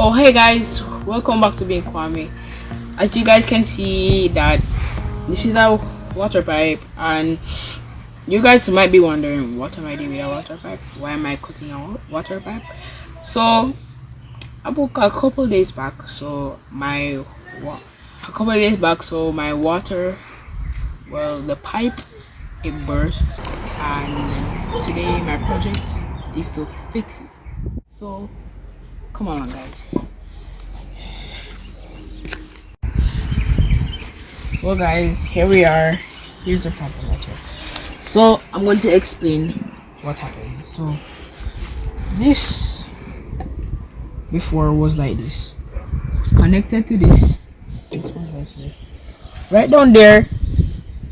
Oh hey guys, welcome back to BeingKwame. As you guys can see that this is our water pipe, and you guys might be wondering what am I doing with a water pipe? Why am I cutting a water pipe? So about a couple days back, my water, well, the pipe, it burst, and today my project is to fix it. So come on guys. So guys, here we are. Here's the problem right here. So I'm going to explain what happened. So this before was like this, connected to this. This one right here, right down there,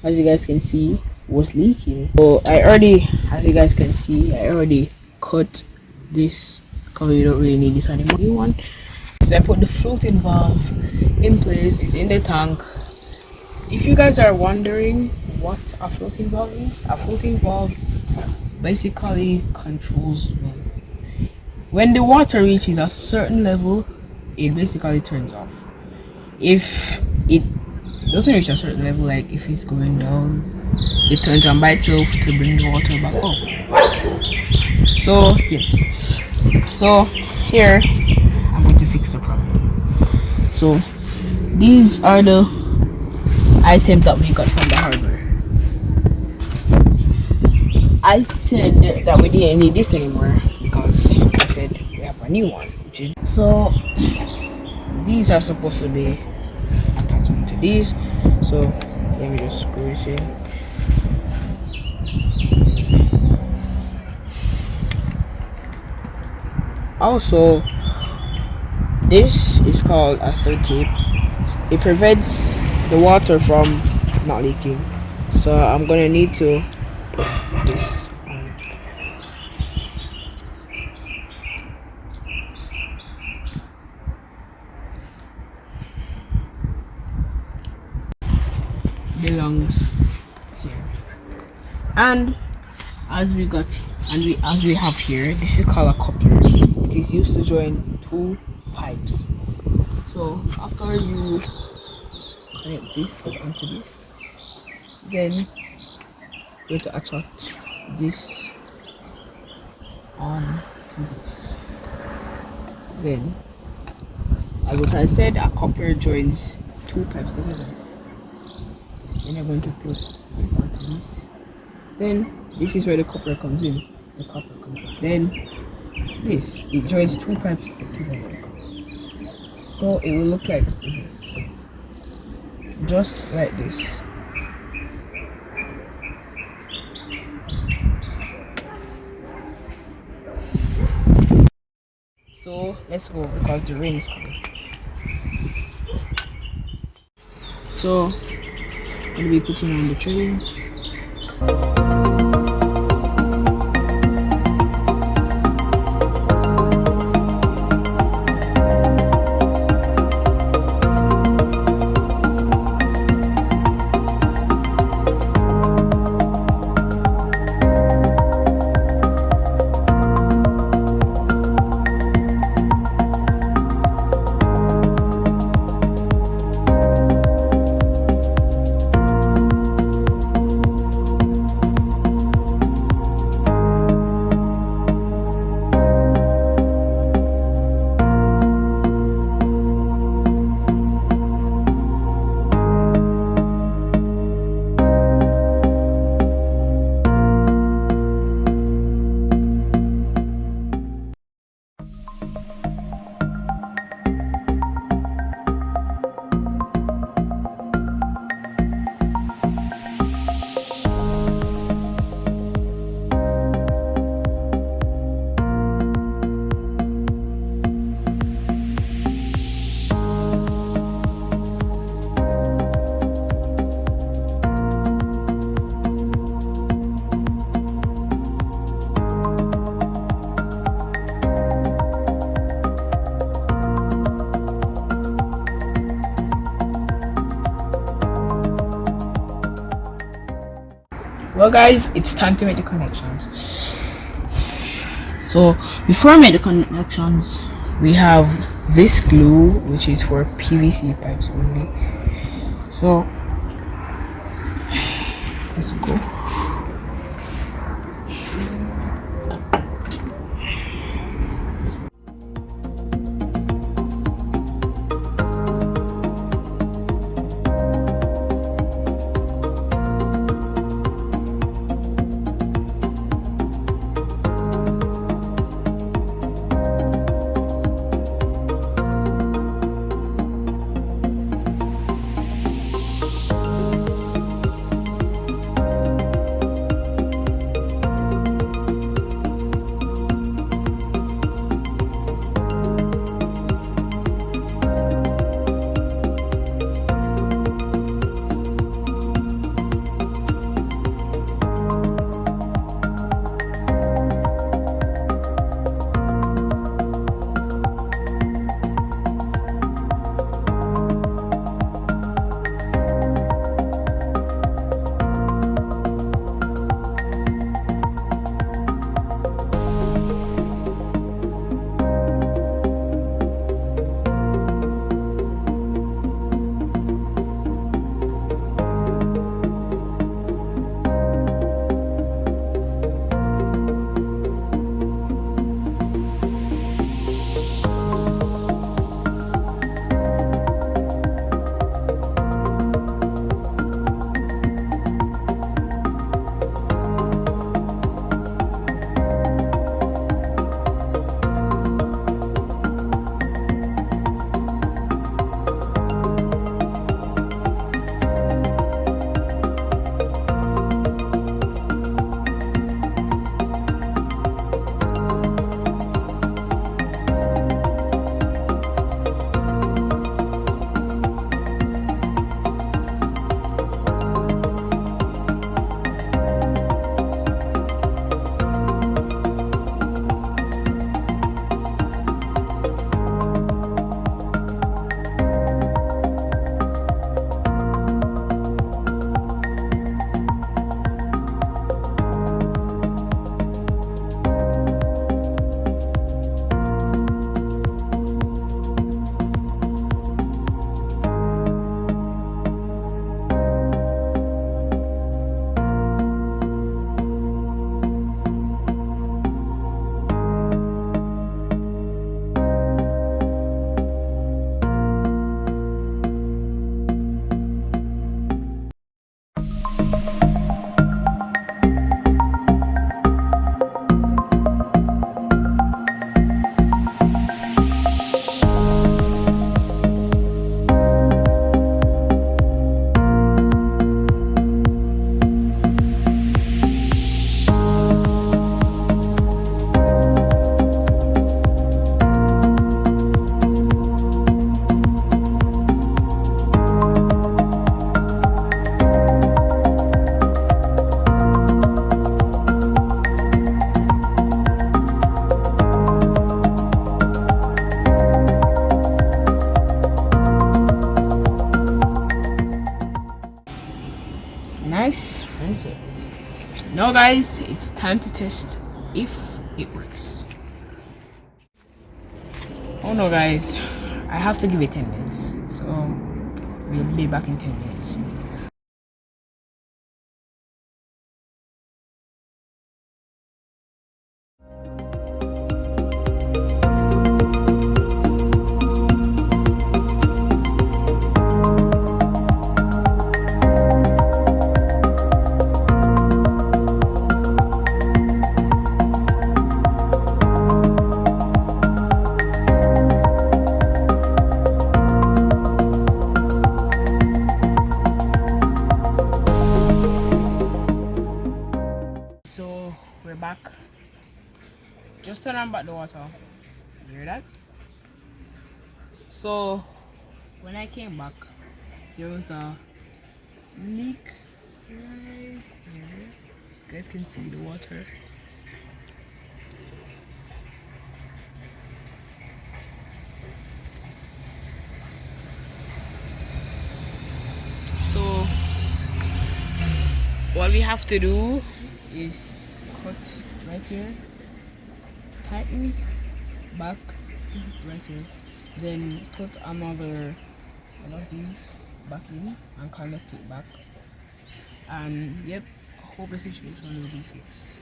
as you guys can see, was leaking. So as you guys can see, I already cut this because we don't really need this anymore. You want? So I put the floating valve in place. It's in the tank. If you guys are wondering what a floating valve is, a floating valve basically controls when the water reaches a certain level, it basically turns off. If it doesn't reach a certain level, like if it's going down, it turns on by itself to bring the water back up. So yes, so here I'm going to fix the problem. So these are the items that we got from the hardware. I said that we didn't need this anymore because I said we have a new one, so these are supposed to be attached onto these. So let me just screw this in. Also, this is called a third tape. It prevents the water from not leaking, so I'm gonna need to put this on. Belongs here, and as we have here, this is called a coupler. It is used to join two pipes. So after you connect this onto this, then you're going to attach this on to this. Then, as what I said, a coupler joins two pipes together. Then you're going to put this onto this. Then this is where the coupler comes in. Then it joins two pipes together. So it will look like this, just like this. So let's go because the rain is coming. So I'm gonna be putting on the tray. Well guys, it's time to make the connections. So before I make the connections, we have this glue, which is for PVC pipes only. So let's go. Nice. That's it. Now guys, it's time to test if it works. Oh no guys, I have to give it 10 minutes, so we'll be back in 10 minutes. So we're back. Just turn on back the water. You hear that? So when I came back, there was a leak right here. You guys can see the water. So what we have to do is cut right here, tighten back right here, then put another one of these back in and connect it back, and yep, hope the situation will be fixed.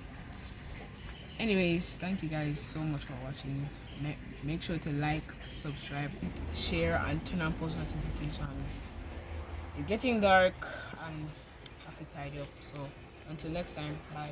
Anyways, thank you guys so much for watching. Make sure to like, subscribe, share, and turn on post notifications. It's getting dark and I have to tidy up, so until next time, bye.